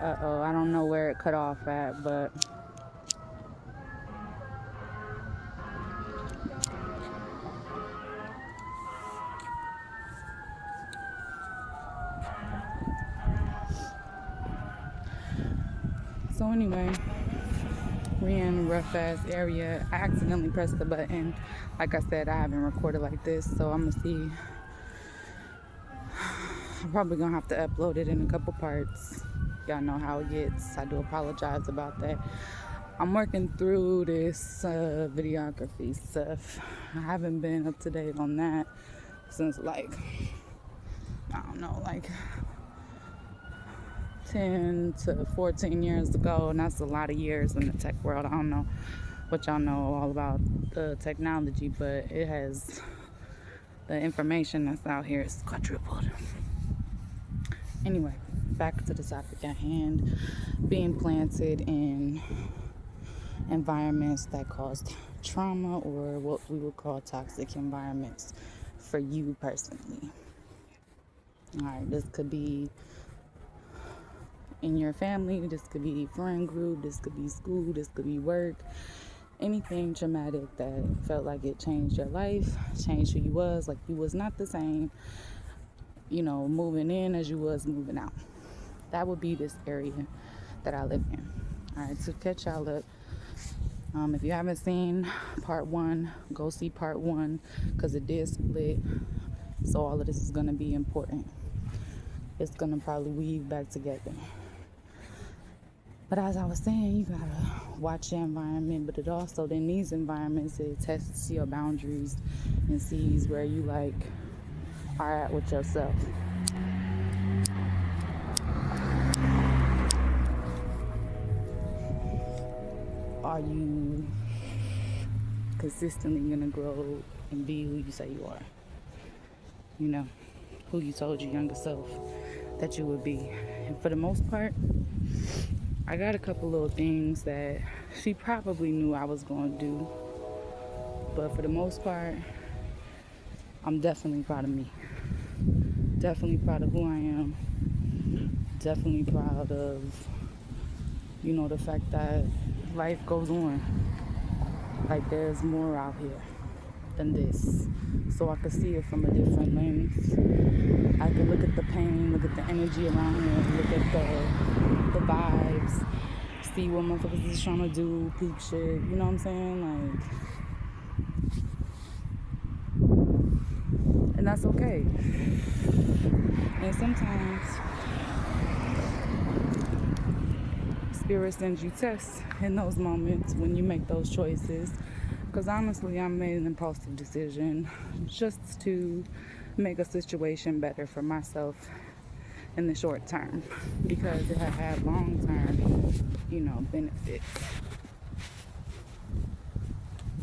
Uh-oh, I don't know where it cut off at, but so anyway, we in a rough ass area. I accidentally pressed the button. Like I said, I haven't recorded like this, so I'm gonna see. I'm probably gonna have to upload it in a couple parts. Y'all know how it gets. I do apologize about that. I'm working through this videography stuff. I haven't been up to date on that since like, I don't know, like 10 to 14 years ago, and that's a lot of years in the tech world. I don't know what y'all know all about the technology, but it has, the information that's out here is quadrupled. Anyway, back to the topic at hand. Being planted in environments that cause trauma, or what we would call toxic environments for you personally. All right, this could be in your family, this could be friend group, this could be school, this could be work. Anything traumatic that felt like it changed your life, changed who you was, like you was not the same, moving in as you was moving out. That would be this area that I live in. All right, to catch y'all up, if you haven't seen part one, go see part one, because it did split. So all of this is going to be important. It's going to probably weave back together. But as I was saying, you got to watch your environment. But it also, in these environments, it tests your boundaries and sees where you are at with yourself. Are you consistently going to grow and be who you say you are? Who you told your younger self that you would be. And for the most part, I got a couple little things that she probably knew I was going to do. But for the most part, I'm definitely proud of me. Definitely proud of who I am. Definitely proud of, the fact that life goes on. Like there's more out here than this. So I could see it from a different lens. I could look at the pain, look at the energy around here, look at the vibes, see what motherfuckers is trying to do, peep shit, you know what I'm saying? And that's okay. And sometimes spirit sends you tests in those moments when you make those choices. Because honestly, I made an impulsive decision just to make a situation better for myself in the short term, because it had long term, benefits.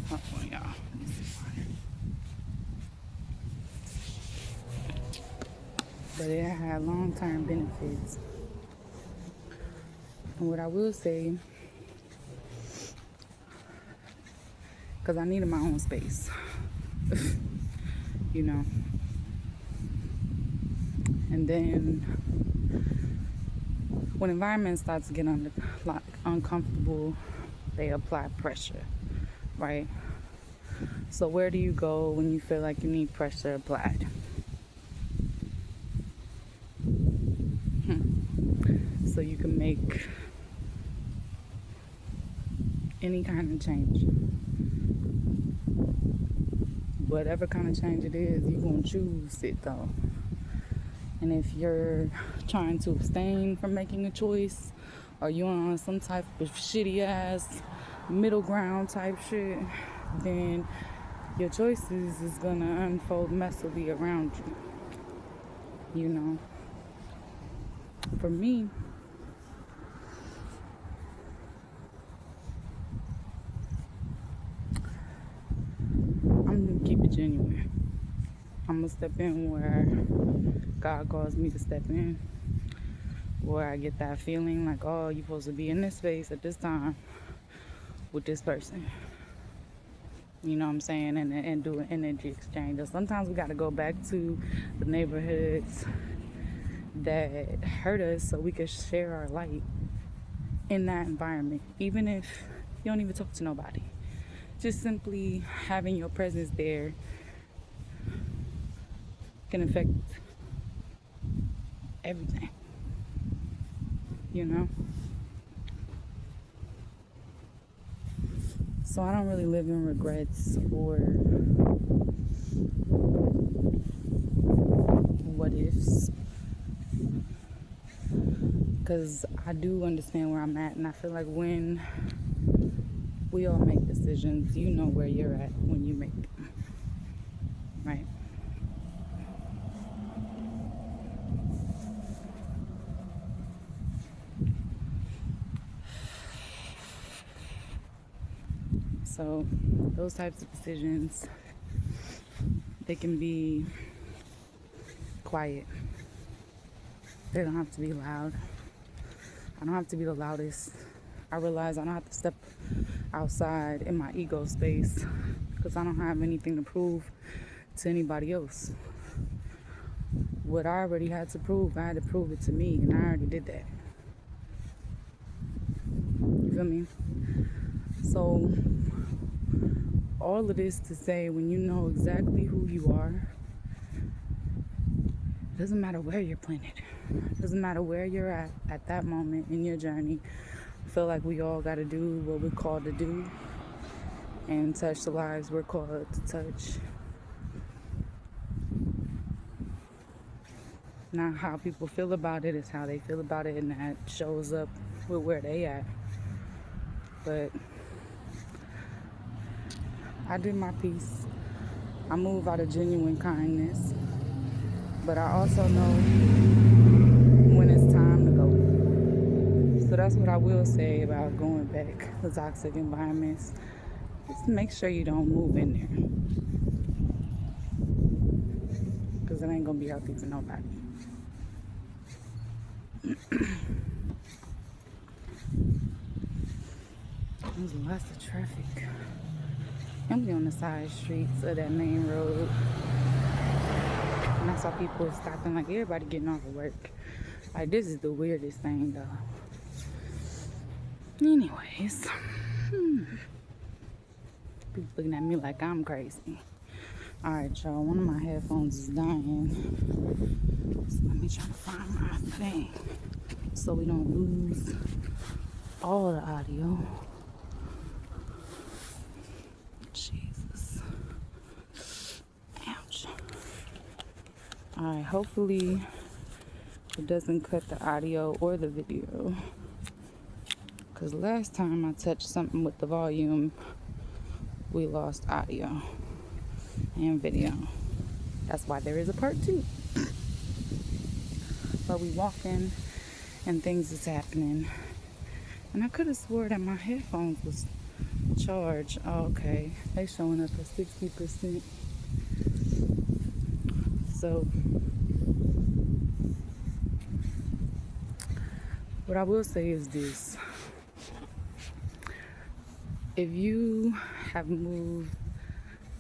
Hold on, y'all. But it had long term benefits. And what I will say, because I needed my own space, And then when environments start to get uncomfortable, they apply pressure, right? So where do you go when you feel like you need pressure applied? So you can make any kind of change. Whatever kind of change it is, you're going to choose it though. And if you're trying to abstain from making a choice, or you're on some type of shitty ass middle ground type shit, then your choices is gonna unfold messily around you. For me, I'm gonna keep it genuine. I'm gonna step in where God calls me to step in, where I get that feeling like, oh, you're supposed to be in this space at this time with this person. You know what I'm saying? And do an energy exchange. Or sometimes we got to go back to the neighborhoods that hurt us so we could share our light in that environment, even if you don't even talk to nobody. Just simply having your presence there can affect everything, you know? So I don't really live in regrets or what ifs, because I do understand where I'm at, and I feel like when we all make decisions, you know where you're at when you make them, right? So those types of decisions, they can be quiet. They don't have to be loud. I don't have to be the loudest. I realize I don't have to step outside in my ego space because I don't have anything to prove to anybody else. What I already had to prove, I had to prove it to me, and I already did that. You feel me? So all of this to say, when you know exactly who you are, it doesn't matter where you're planted. It doesn't matter where you're at that moment in your journey. I feel like we all got to do what we're called to do and touch the lives we're called to touch. Now, how people feel about it is how they feel about it, and that shows up with where they at. But I did my piece. I move out of genuine kindness, but I also know when it's time to go. So that's what I will say about going back to toxic environments. Just make sure you don't move in there, because it ain't gonna be healthy for nobody. There's lots of traffic. I'm on the side streets of that main road, and I saw people stopping, like everybody getting off of work. Like, this is the weirdest thing, though. Anyways, people looking at me like I'm crazy. All right, y'all. One of my headphones is dying, so let me try to find my thing so we don't lose all the audio. Jesus. Ouch. Alright, hopefully it doesn't cut the audio or the video, because last time I touched something with the volume, we lost audio and video. That's why there is a part 2. But we walking and things is happening. And I could have swore that my headphones was charged. Oh, okay. They showing up at 60%. So what I will say is this. If you have moved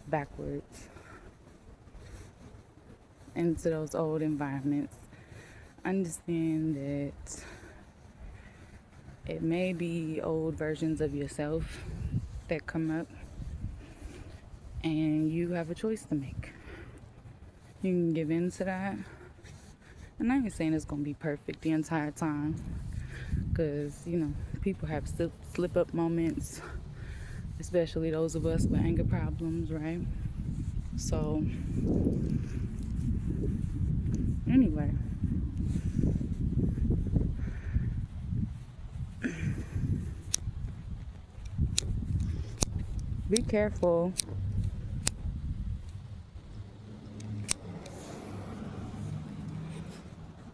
backwards into those old environments, understand that it may be old versions of yourself that come up, and you have a choice to make. You can give in to that, and I ain't saying it's gonna be perfect the entire time, because people have slip up moments, especially those of us with anger problems, right? So anyway, be careful.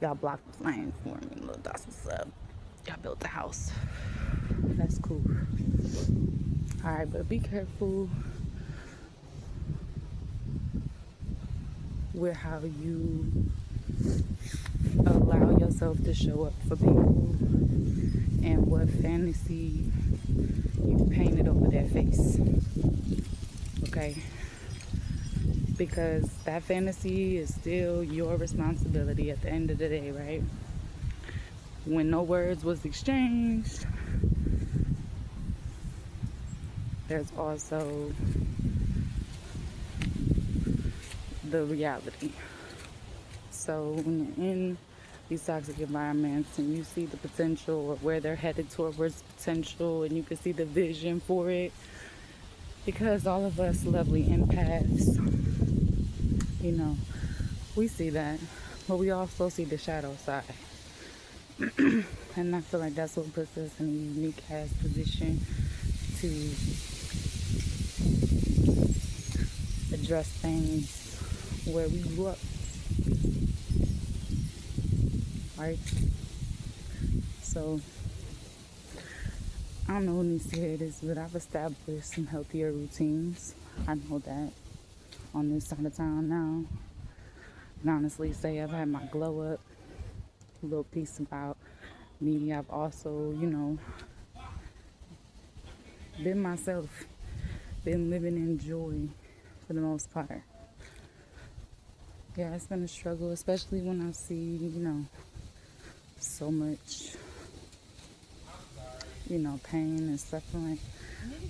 Y'all blocked the flame for me. Look, that's what's up. Y'all built a house. That's cool. Alright, but be careful with how you allow yourself to show up for people and what fantasy you've painted over their face. Okay? because that fantasy is still your responsibility at the end of the day, right? When no words was exchanged, there's also the reality. So when you're in these toxic environments and you see the potential or where they're headed towards potential and you can see the vision for it, because all of us lovely empaths, you know, we see that, but we also see the shadow side. And I feel like that's what puts us in a unique ass position to address things where we grew up, right? So I don't know who needs to hear this, but I've established some healthier routines. I know that on this side of town now. And honestly say I've had my glow up. A little piece about me. I've also, been myself, been living in joy for the most part. Yeah, it's been a struggle, especially when I see, so much, pain and suffering.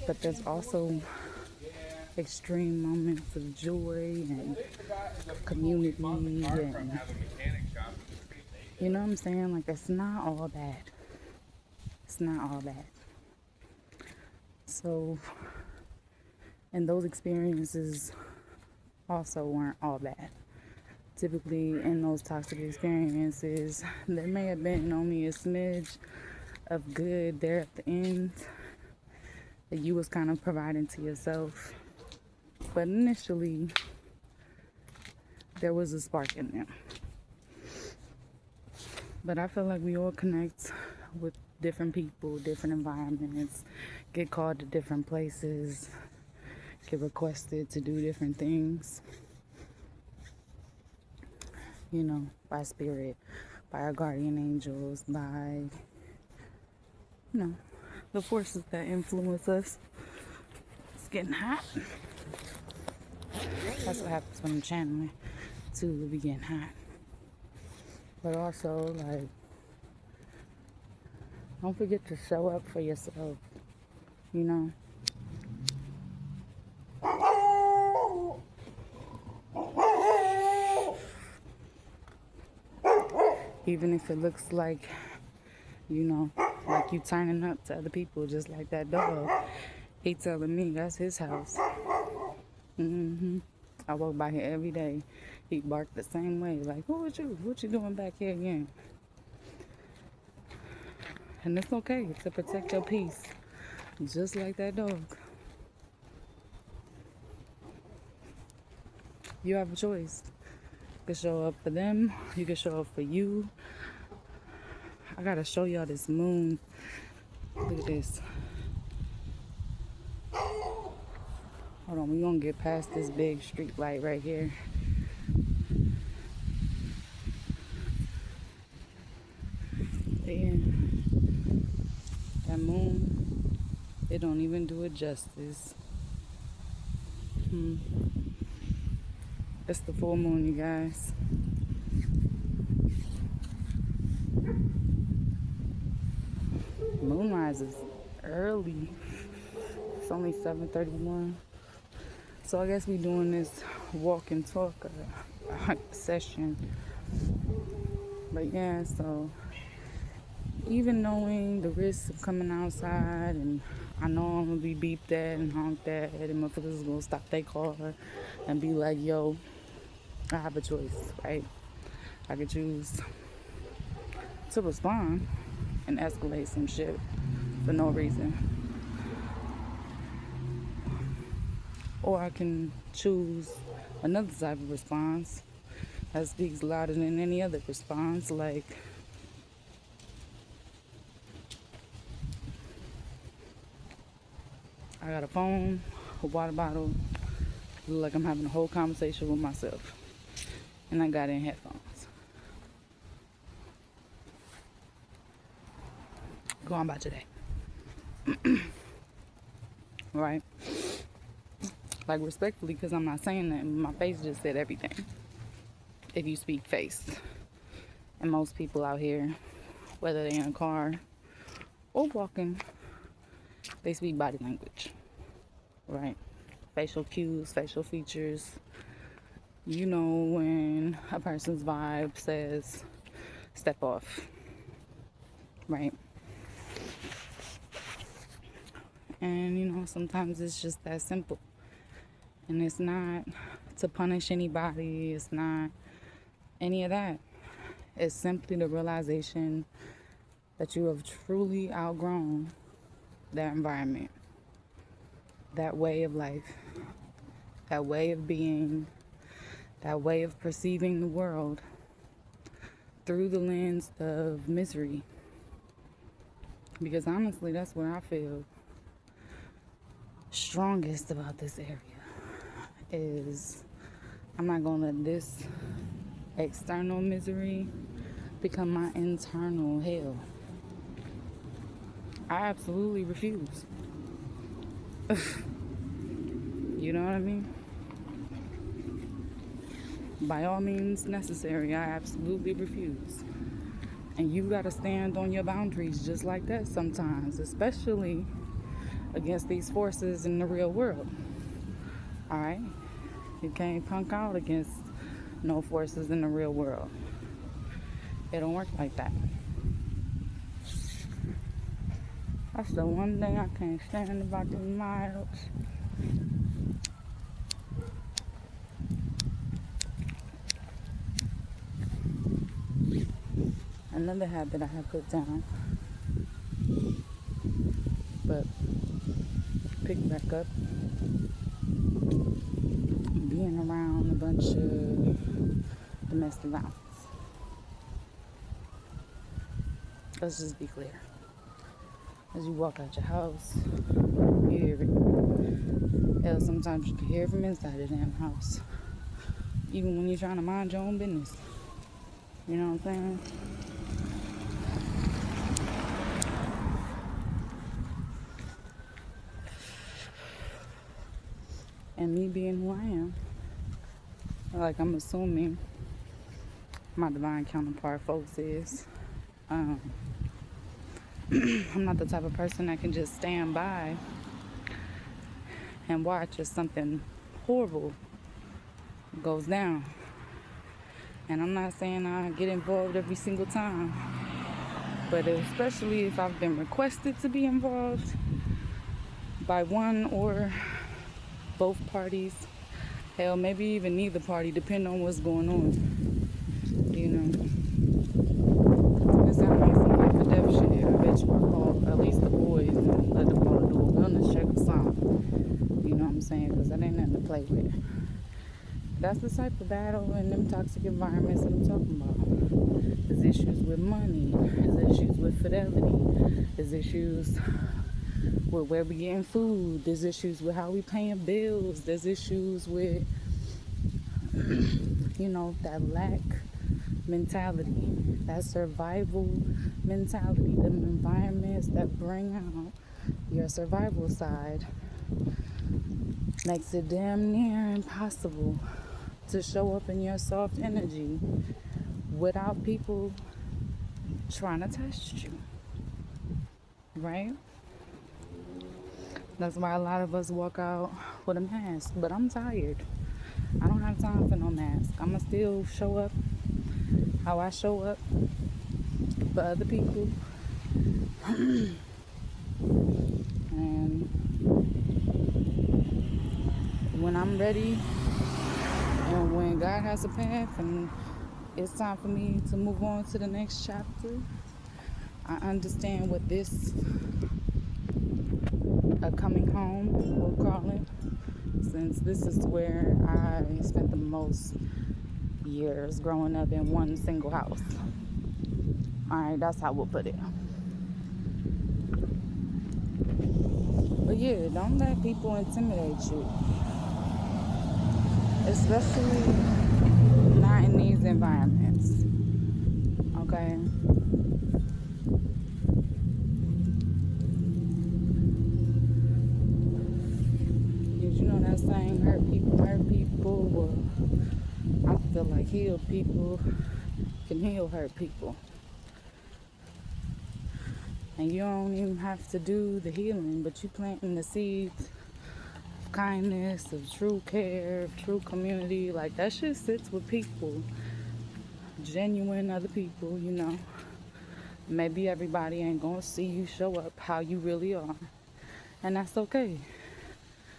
But there's also extreme moments of joy and community and, you know what I'm saying? Like, it's not all bad. It's not all bad. So, and those experiences also weren't all bad. Typically, in those toxic experiences, there may have been only a smidge of good there at the end that you was kind of providing to yourself. But initially, there was a spark in there. But I feel like we all connect with different people, different environments, get called to different places, get requested to do different things, by spirit, by our guardian angels, by, the forces that influence us. It's getting hot. That's what happens when I'm channeling, too, we getting hot. But also, like, don't forget to show up for yourself, Even if it looks like, like you turning up to other people, just like that dog. He telling me that's his house. I walk by here every day. He barked the same way, like, who is you? What you doing back here again? And it's okay to protect your peace, just like that dog. You have a choice. You can show up for them. You can show up for you. I gotta show y'all this moon. Look at this. Hold on, we gonna get past this big street light right here. And that moon, it don't even do it justice. It's the full moon, you guys. Moonrise is early. It's only 7:31. So I guess we doing this walk and talk session. But yeah, so even knowing the risks of coming outside, and I know I'm gonna be beeped at and honked at, and motherfuckers is gonna stop their car and be like, yo, I have a choice, right? I could choose to respond and escalate some shit for no reason. Or I can choose another type of response that speaks louder than any other response, like, I got a phone, a water bottle, look like I'm having a whole conversation with myself, and I got in headphones. Go on about your day. Right? Like, respectfully, because I'm not saying that. My face just said everything. If you speak face. And most people out here, whether they're in a car or walking, they speak body language, right? Facial cues, facial features. You know when a person's vibe says, step off, right? And, sometimes it's just that simple. And it's not to punish anybody. It's not any of that. It's simply the realization that you have truly outgrown that environment, that way of life, that way of being, that way of perceiving the world through the lens of misery. Because honestly, that's what I feel strongest about this area is I'm not gonna let this external misery become my internal hell. I absolutely refuse. You know what I mean? By all means necessary, I absolutely refuse. And you gotta stand on your boundaries just like that sometimes, especially against these forces in the real world. Alright? You can't punk out against no forces in the real world. It don't work like that. That's the one thing I can't stand about these miles. Another habit I have put down, but pick back up, being around a bunch of domestic violence. Let's just be clear. As you walk out your house, you hear it. Hell, sometimes you can hear it from inside the damn house. Even when you're trying to mind your own business. You know what I'm saying? And me being who I am, like I'm assuming my divine counterpart folks is, I'm not the type of person that can just stand by and watch as something horrible goes down. And I'm not saying I get involved every single time, but especially if I've been requested to be involved by one or both parties, hell, maybe even neither party, depending on what's going on. You know, this sounds like some life or death shit here. I bet you I call at least the boys and let them know to do a wellness check or something. You know what I'm saying? Because that ain't nothing to play with. That's the type of battle and them toxic environments that I'm talking about. There's issues with money. There's issues with fidelity. There's issues with where we getting food. There's issues with how we paying bills. There's issues with, that lack mentality, that survival mentality, the environments that bring out your survival side makes it damn near impossible to show up in your soft energy without people trying to test you, right? That's why a lot of us walk out with a mask. But I'm tired. I don't have time for no mask. I'ma still show up how I show up for other people. And when I'm ready and when God has a path and it's time for me to move on to the next chapter, I understand what this coming home, we'll call it, since this is where I spent the most years growing up in one single house. Alright, that's how we'll put it. But yeah, don't let people intimidate you. Especially not in these environments. Okay? That saying, hurt people. Well, I feel like healed people can heal hurt people. And you don't even have to do the healing, but you planting the seeds of kindness, of true care, of true community. Like that shit sits with people, genuine other people, you know. Maybe everybody ain't gonna see you show up how you really are. And that's okay.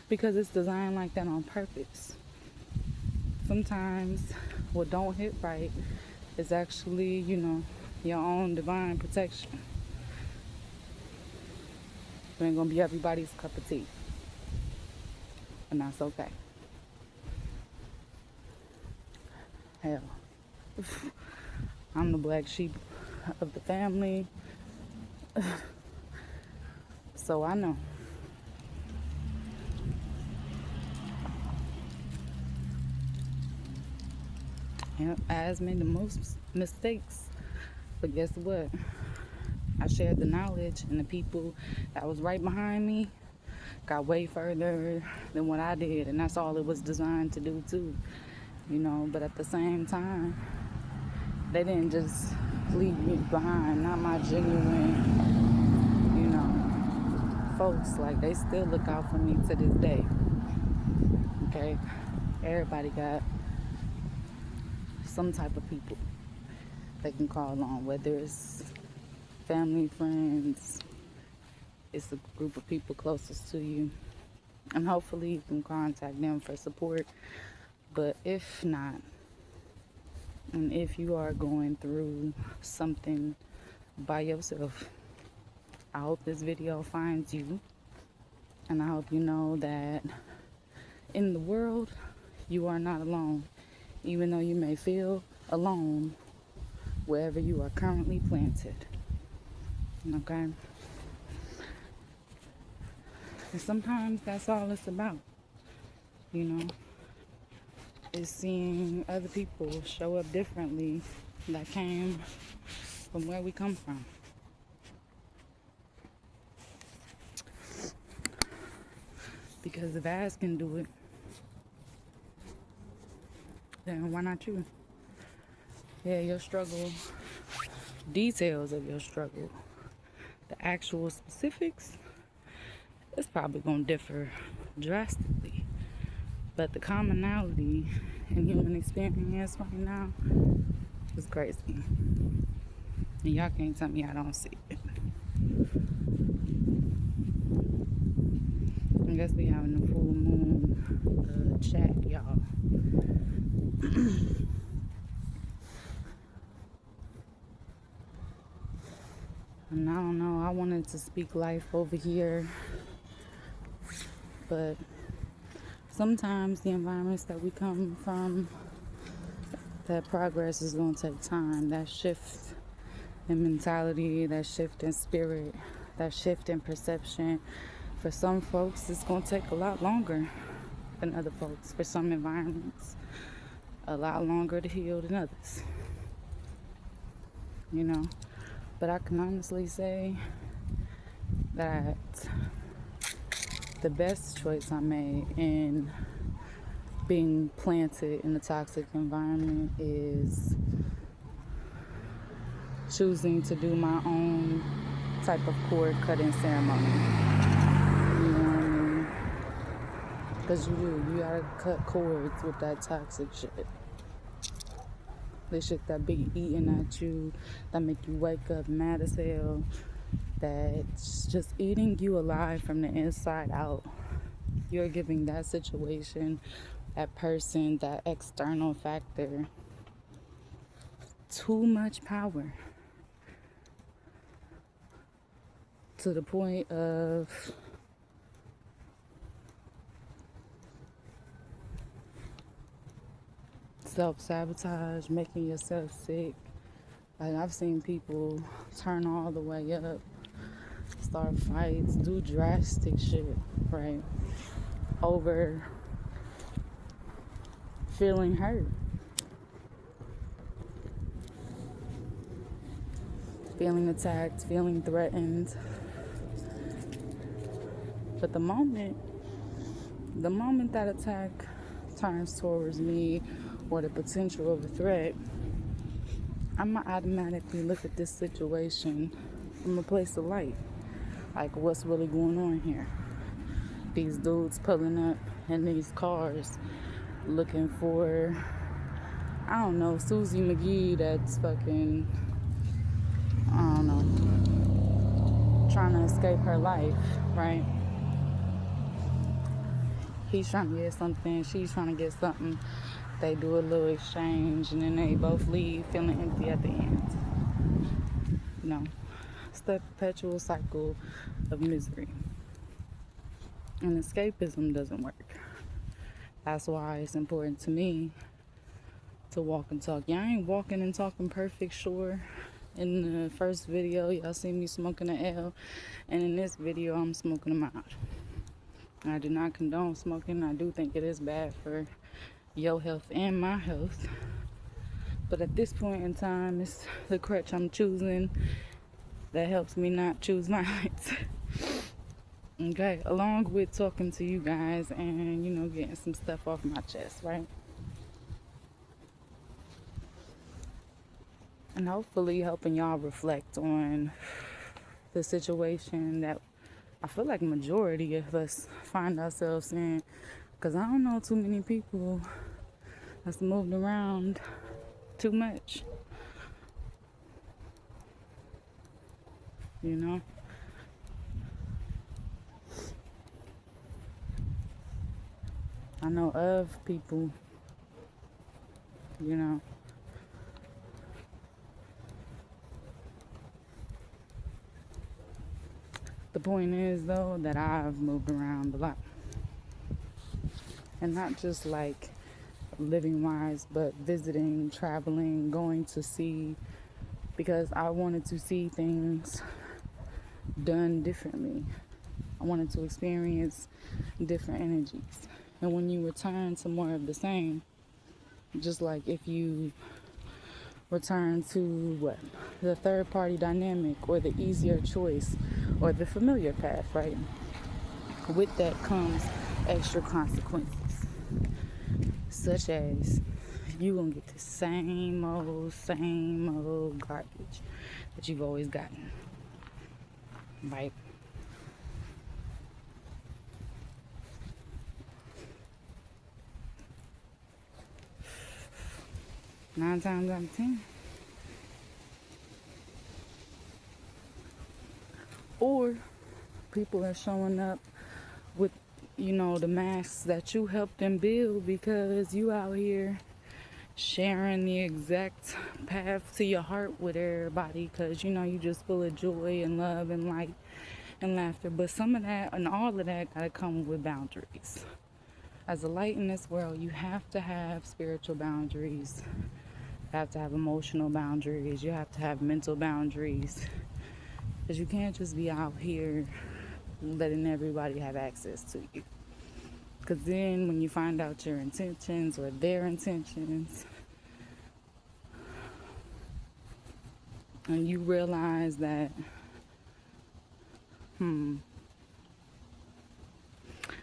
Because it's designed like that on purpose. Sometimes what don't hit right is actually, you know, your own divine protection. It ain't gonna be everybody's cup of tea. And that's okay. Hell, I'm the black sheep of the family. So I know. Yep, I made the most mistakes. But guess what? I shared the knowledge, and the people that was right behind me got way further than what I did, and that's all it was designed to do too, you know. But at the same time, they didn't just leave me behind, not my genuine, you know, folks. Like, they still look out for me to this day. Okay, everybody got some type of people they can call on, whether it's family, friends, it's a group of people closest to you, and hopefully you can contact them for support. But if not, and if you are going through something by yourself, I hope this video finds you, and I hope you know that in the world you are not alone, even though you may feel alone wherever you are currently planted. Okay? And sometimes that's all it's about, you know, is seeing other people show up differently that came from where we come from. Because if As can do it, then why not you? Yeah, your struggle, details of your struggle, the actual specifics, it's probably going to differ drastically. But the commonality in human experience right now is crazy. And y'all can't tell me I don't see it. I guess we having a full moon chat, y'all. And I don't know, I wanted to speak life over here, but sometimes the environments that we come from, that progress is going to take time. That shift in mentality, that shift in spirit, that shift in perception, for some folks, it's going to take a lot longer than other folks. For some environments, a lot longer to heal than others. You know? But I can honestly say that the best choice I made in being planted in a toxic environment is choosing to do my own type of cord cutting ceremony. You know what I mean? Because you gotta cut cords with that toxic shit. The shit that be eating at you, that make you wake up mad as hell, that's just eating you alive from the inside out. You're giving that situation, that person, that external factor too much power, to the point of self-sabotage, making yourself sick. Like, I've seen people turn all the way up, start fights, do drastic shit, right? Over feeling hurt, feeling attacked, feeling threatened. But the moment that attack turns towards me or the potential of a threat, I'm going to automatically look at this situation from a place of light. Like, what's really going on here? These dudes pulling up in these cars looking for, I don't know, Susie McGee that's fucking, I don't know, trying to escape her life, right? He's trying to get something, she's trying to get something. They do a little exchange and then they both leave feeling empty at the end. You know, it's the perpetual cycle of misery. And escapism doesn't work. That's why it's important to me to walk and talk. Yeah, I ain't walking and talking perfect, sure. In the first video, y'all see me smoking an L. And in this video, I'm smoking them out. I do not condone smoking. I do think it is bad for your health and my health. But at this point in time, it's the crutch I'm choosing that helps me not choose violence. Okay, along with talking to you guys and, you know, getting some stuff off my chest, right? And hopefully helping y'all reflect on the situation that I feel like majority of us find ourselves in. Because I don't know too many people that's moved around too much. You know? I know of people, you know. The point is, though, that I've moved around a lot. And not just like living wise, but visiting, traveling, going to see, because I wanted to see things done differently. I wanted to experience different energies. And when you return to more of the same, just like if you return to what? The third party dynamic or the easier choice or the familiar path, right? With that comes extra consequences, such as you gonna get the same old garbage that you've always gotten, right? Nine times out of 10. Or people are showing up with, you know, the masks that you helped them build because you out here sharing the exact path to your heart with everybody because, you know, you just full of joy and love and light and laughter. But some of that and all of that gotta come with boundaries. As a light in this world, you have to have spiritual boundaries. You have to have emotional boundaries. You have to have mental boundaries. Because you can't just be out here letting everybody have access to you. Because then when you find out your intentions or their intentions, and you realize that,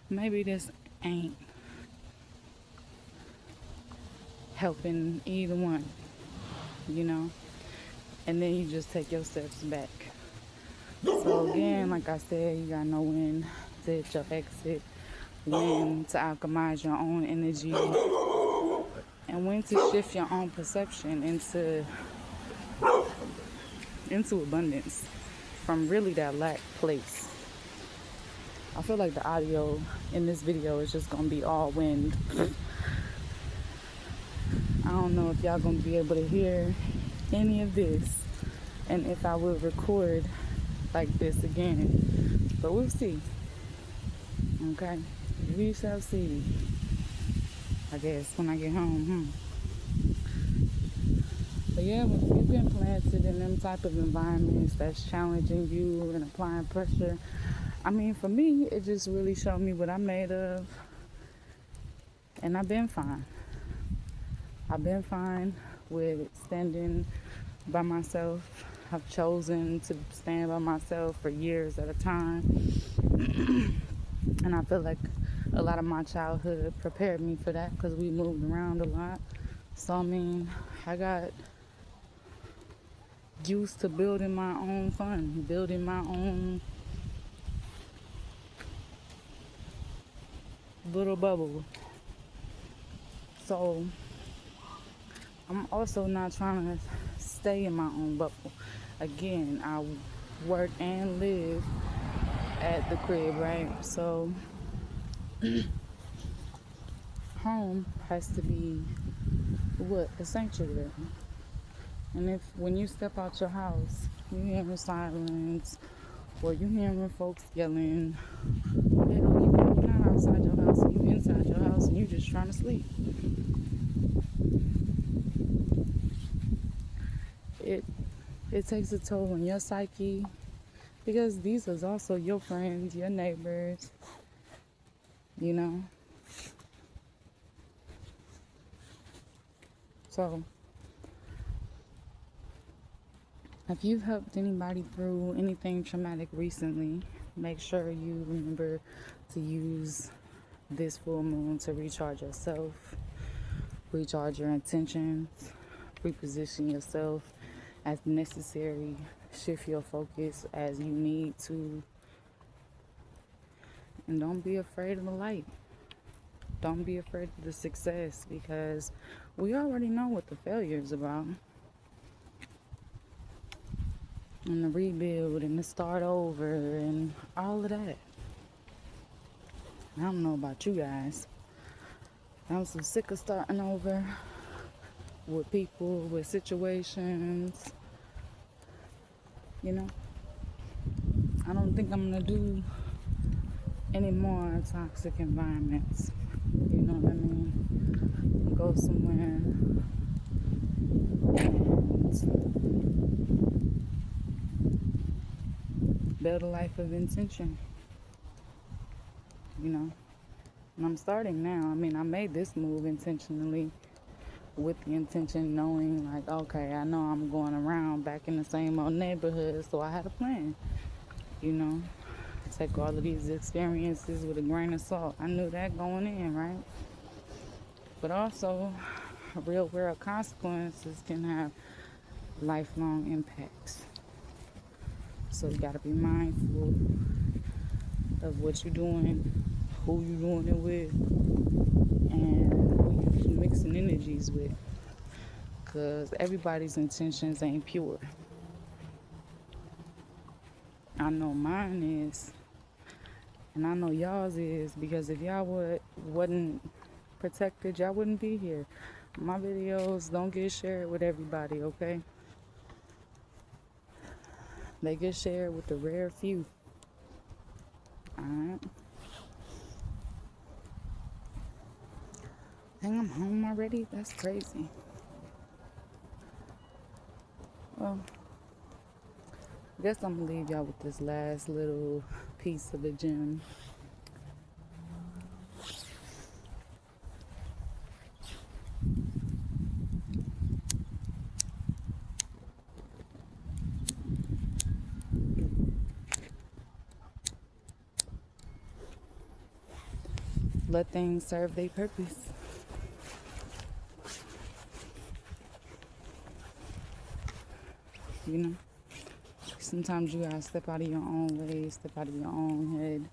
maybe this ain't helping either one, you know? And then you just take your steps back. So again, like I said, you gotta know when to hit your exit, when to alchemize your own energy, and when to shift your own perception into abundance from really that lack place. I feel like the audio in this video is just gonna be all wind. I don't know if y'all gonna be able to hear any of this and if I will record like this again, but we'll see. Okay, we shall see, I guess, when I get home. But yeah, when you've been planted in them type of environments that's challenging you and applying pressure, I mean, for me, it just really showed me what I'm made of, and I've been fine. I've been fine with standing by myself. I've chosen to stand by myself for years at a time. And I feel like a lot of my childhood prepared me for that because we moved around a lot. So, I mean, I got used to building my own fun, building my own little bubble. So, I'm also not trying to stay in my own bubble. Again, I work and live at the crib, right? So, home has to be what? A sanctuary. And if when you step out your house, you hearing sirens or you hearing folks yelling, hell, you're not outside your house, you inside your house and you just trying to sleep. It it takes a toll on your psyche because these are also your friends, your neighbors, you know. So if you've helped anybody through anything traumatic recently, make sure you remember to use this full moon to recharge yourself, recharge your intentions, reposition yourself as necessary, shift your focus as you need to, and don't be afraid of the light. Don't be afraid of the success because we already know what the failure is about. And the rebuild and the start over and all of that. I don't know about you guys. I'm so sick of starting over with people, with situations. You know, I don't think I'm gonna do any more toxic environments. You know what I mean? Go somewhere and build a life of intention. You know, and I'm starting now. I mean, I made this move intentionally with the intention knowing like, okay, I know I'm going around back in the same old neighborhood, so I had a plan, you know. Take all of these experiences with a grain of salt. I knew that going in, right? But also, real world consequences can have lifelong impacts. So you gotta be mindful of what you're doing, who you're doing it with, and who you're mixing energies with. Because everybody's intentions ain't pure. I know mine is, and I know y'all's is, because if y'all wasn't protected, y'all wouldn't be here. My videos don't get shared with everybody, okay? They get shared with the rare few. Alright? Dang, I'm home already? That's crazy. Well, I guess I'm gonna leave y'all with this last little piece of the gem. Let things serve their purpose. You know? Sometimes you gotta step out of your own way, step out of your own head.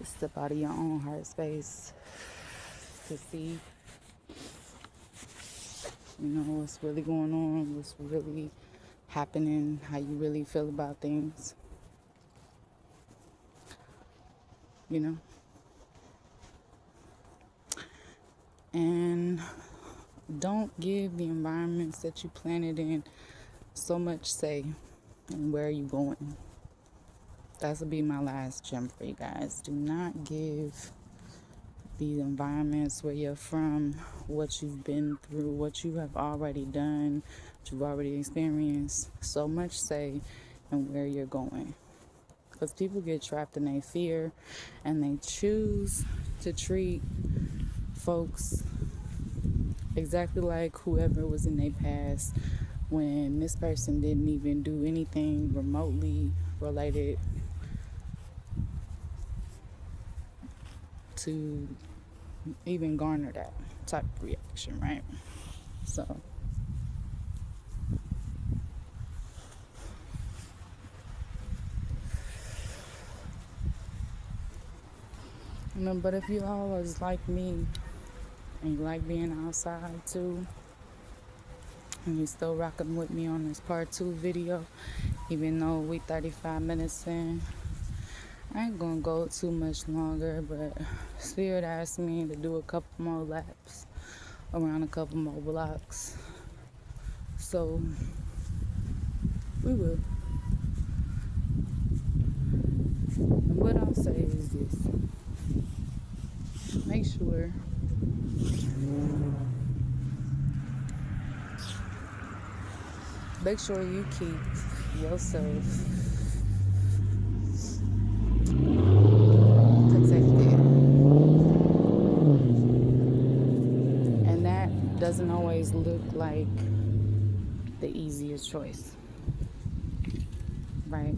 Step out of your own heart space to see, you know, what's really going on, what's really happening, how you really feel about things. You know? And don't give the environments that you planted in so much say in where you're going. That's will be my last gem for you guys. Do not give the environments where you're from, what you've been through, what you have already done, what you've already experienced, so much say in where you're going. Because people get trapped in their fear and they choose to treat folks exactly like whoever was in their past when this person didn't even do anything remotely related to even garner that type of reaction, right? So, but if you always like me and you like being outside too, and you still rocking with me on this part 2 video, even though we 35 minutes in, I ain't gonna go too much longer, but Spirit asked me to do a couple more laps around a couple more blocks. So we will. And what I'll say is this. Make sure you keep yourself protected. And that doesn't always look like the easiest choice, right?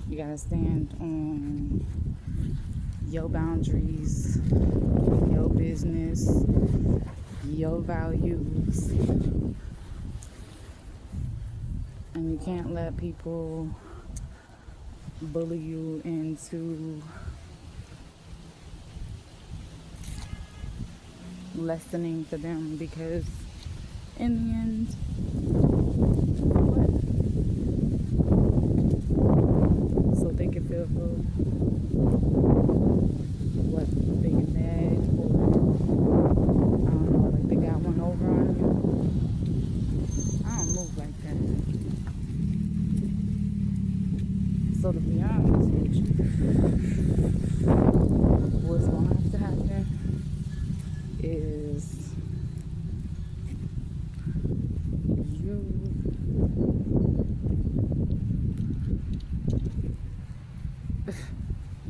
You gotta stand on your boundaries, your business, your values, and you can't let people bully you into lessening to them, because in the end, what? So they can feel what, they get mad, or I don't know, like they got one over on you. I don't move like that. So to be honest with you, what's gonna have to happen is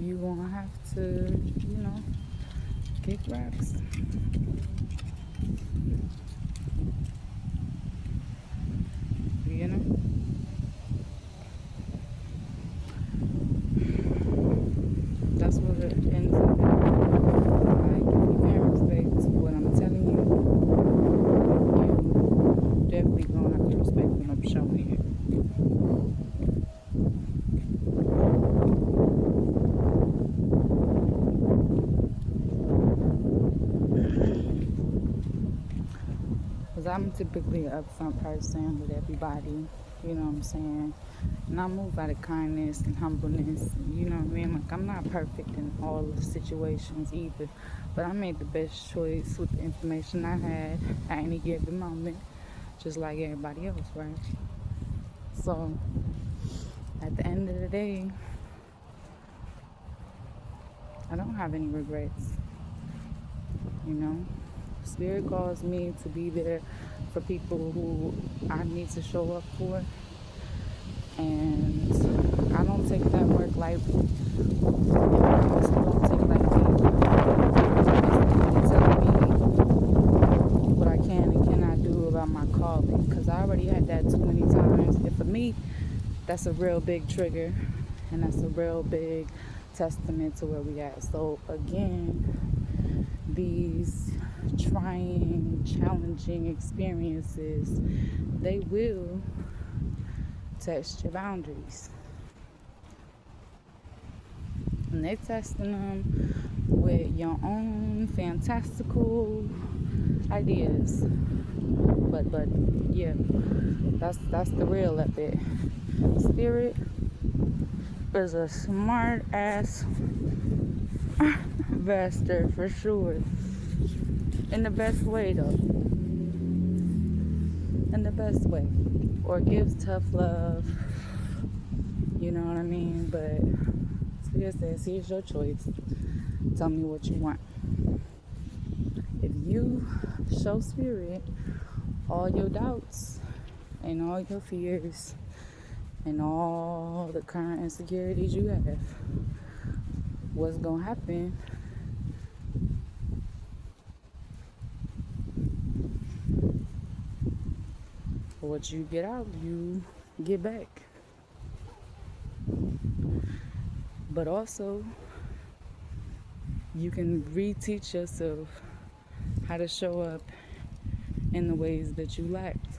you gonna have to, kick rocks. You know? That's what it ends up being. Like, if you can't respect what I'm telling you, you definitely gonna have to respect what I'm showing you. Because I'm typically an upfront person with everybody, you know what I'm saying? And I move out of kindness and humbleness, you know what I mean? Like, I'm not perfect in all of the situations either, but I made the best choice with the information I had at any given moment, just like everybody else, right? So, at the end of the day, I don't have any regrets, you know? Spirit calls me to be there for people who I need to show up for, and I don't take that work lightly. I also don't take lightly telling me what I can and cannot do about my calling, because I already had that too many times. And for me, that's a real big trigger, and that's a real big testament to where we at. So again, these trying, challenging experiences, they will test your boundaries. And they're testing them with your own fantastical ideas. But yeah, that's the real of it. Spirit is a smart ass bastard for sure. In the best way though. In the best way. Or gives tough love. You know what I mean? But Spirit says, here's your choice. Tell me what you want. If you show Spirit all your doubts and all your fears and all the current insecurities you have, what's gonna happen? what you get out, you get back. But also, you can reteach yourself how to show up in the ways that you lacked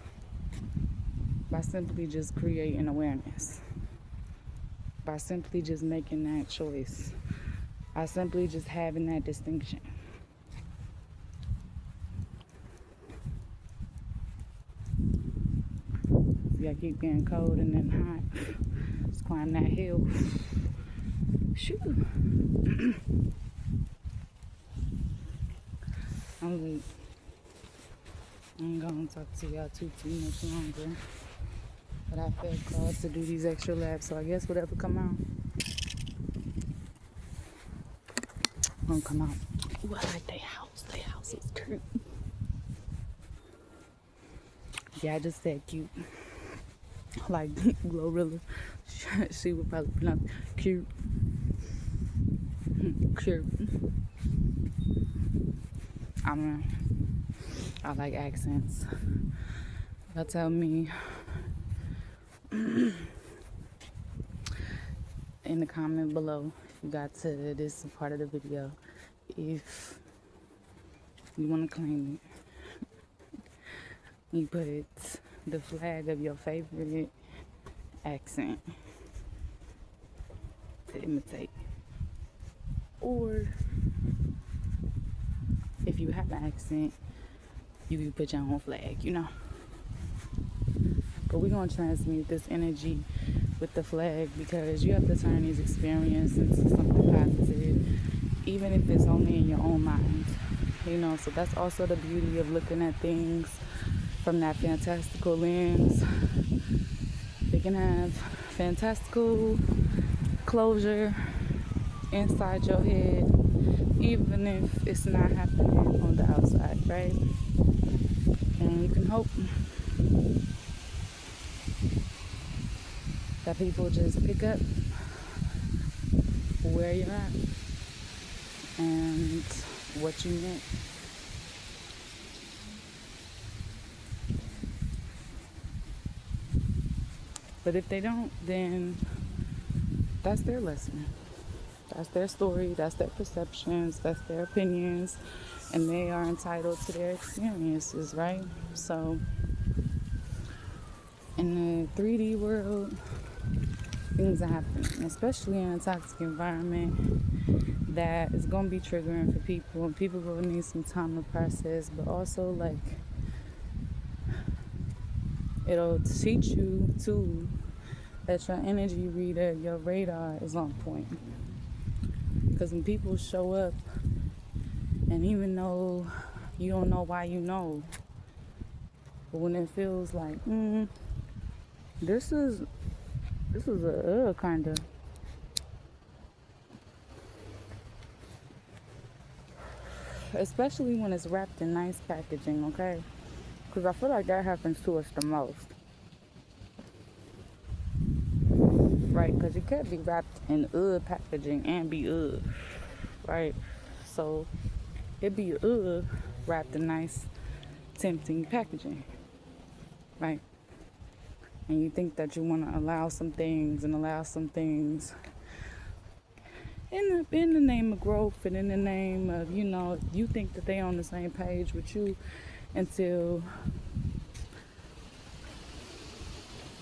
by simply just creating awareness, by simply just making that choice, by simply just having that distinction. See, I keep getting cold and then hot. Let's climb that hill. Shoot. I'm weak. I ain't gonna talk to y'all too much longer. But I felt called to do these extra laps, so I guess whatever come out, gonna come out. Ooh, I like their house. Their house is cute. Yeah, I just said cute. Like Glorilla. She would probably pronounce cute. Cute. I like accents. Y'all tell me in the comment below if you got to this part of the video, if you want to claim it. You put the flag of your favorite accent to imitate, or if you have an accent, you can put your own flag, you know. But we're gonna transmute this energy with the flag, because you have to turn these experiences into something positive, even if it's only in your own mind, you know. So that's also the beauty of looking at things from that fantastical lens. They can have fantastical closure inside your head, even if it's not happening on the outside, right? And you can hope that people just pick up where you're at and what you meant. But if they don't, then that's their lesson. That's their story, that's their perceptions, that's their opinions, and they are entitled to their experiences, right? So, in the 3D world, things are happening, especially in a toxic environment that is going to be triggering for people, and people will need some time to process, but also, like, it'll teach you, too, that your energy reader, your radar is on point. Because when people show up, and even though you don't know why you know, but when it feels like, this is a kind of, especially when it's wrapped in nice packaging, okay? Because I feel like that happens to us the most. Right, because it could be wrapped in packaging and be right? So it be wrapped in nice, tempting packaging, right? And you think that you want to allow some things in the name of growth, and in the name of, you know, you think that they on the same page with you, until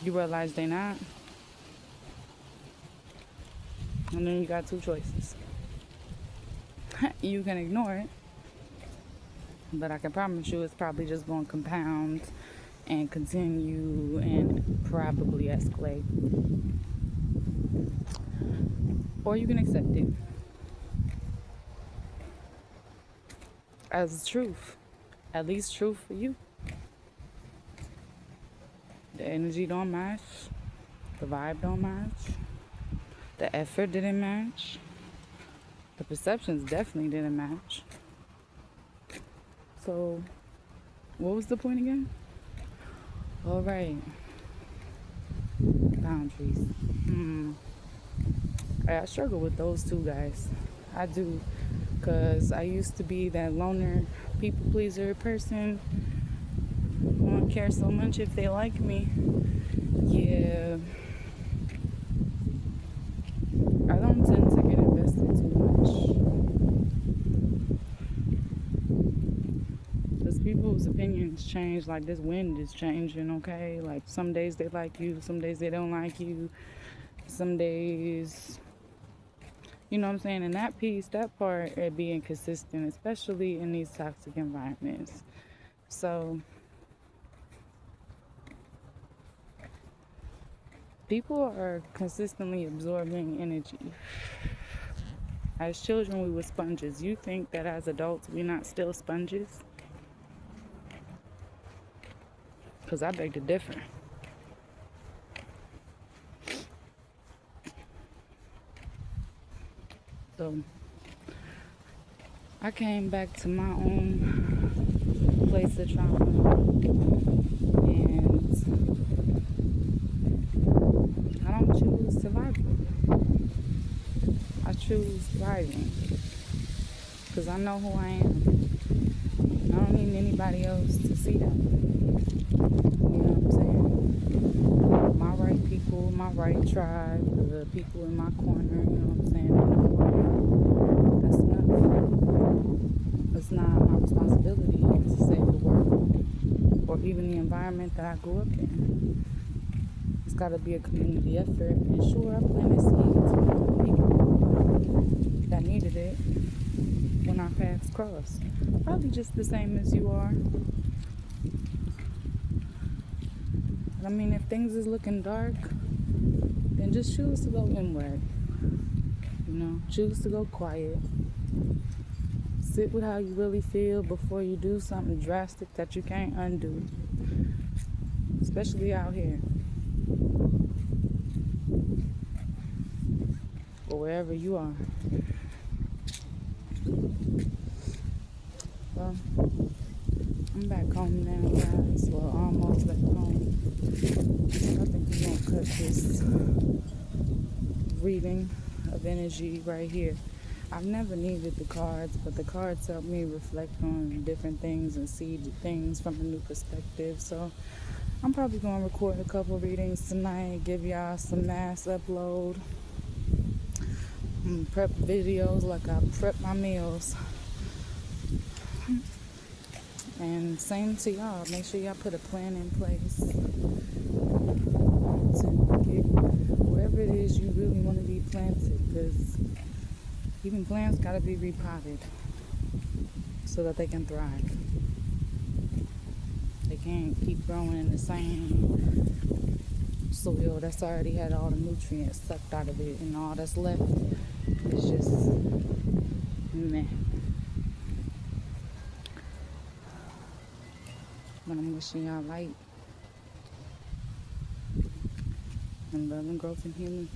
you realize they not. And then you got two choices. You can ignore it, but I can promise you it's probably just going to compound and continue and probably escalate. Or you can accept it as truth, at least truth for you. The energy don't match, the vibe don't match, the effort didn't match, the perceptions definitely didn't match. So, what was the point again? All right. Boundaries. I struggle with those two, guys. I do. Because I used to be that loner, people pleaser person. won't care so much if they like me. Yeah, I don't tend to get invested too much. Because people's opinions change, like this wind is changing, okay? Like some days they like you, some days they don't like you, some days, you know what I'm saying? And that piece, that part, it being consistent, especially in these toxic environments. So people are consistently absorbing energy. As children, we were sponges. You think that as adults, we're not still sponges? Because I beg to differ. So I came back to my own place of trauma, and I don't choose survival. I choose thriving. Because I know who I am. I don't need anybody else to see that. You know what I'm saying? My right people, my right tribe, the people in my corner, you know what I'm saying? That's enough. It's not my responsibility to save the world or even the environment that I grew up in. It's got to be a community effort. And sure, I planted seeds for people that needed it when our paths crossed. Probably just the same as you are. But I mean, if things is looking dark, then just choose to go inward. You know, choose to go quiet. Sit with how you really feel before you do something drastic that you can't undo. Especially out here. Or wherever you are. Well, I'm back home now, guys. Well, almost back home. I think we're going to cut this reading of energy right here. I've never needed the cards, but the cards help me reflect on different things and see things from a new perspective. So I'm probably going to record a couple readings tonight, give y'all some mass upload, prep videos like I prep my meals. And same to y'all. Make sure y'all put a plan in place to get wherever it is you really want to be planted. Because even plants got to be repotted so that they can thrive. They can't keep growing in the same soil that's already had all the nutrients sucked out of it, and all that's left is just meh. But I'm wishing y'all light and love and growth and healing.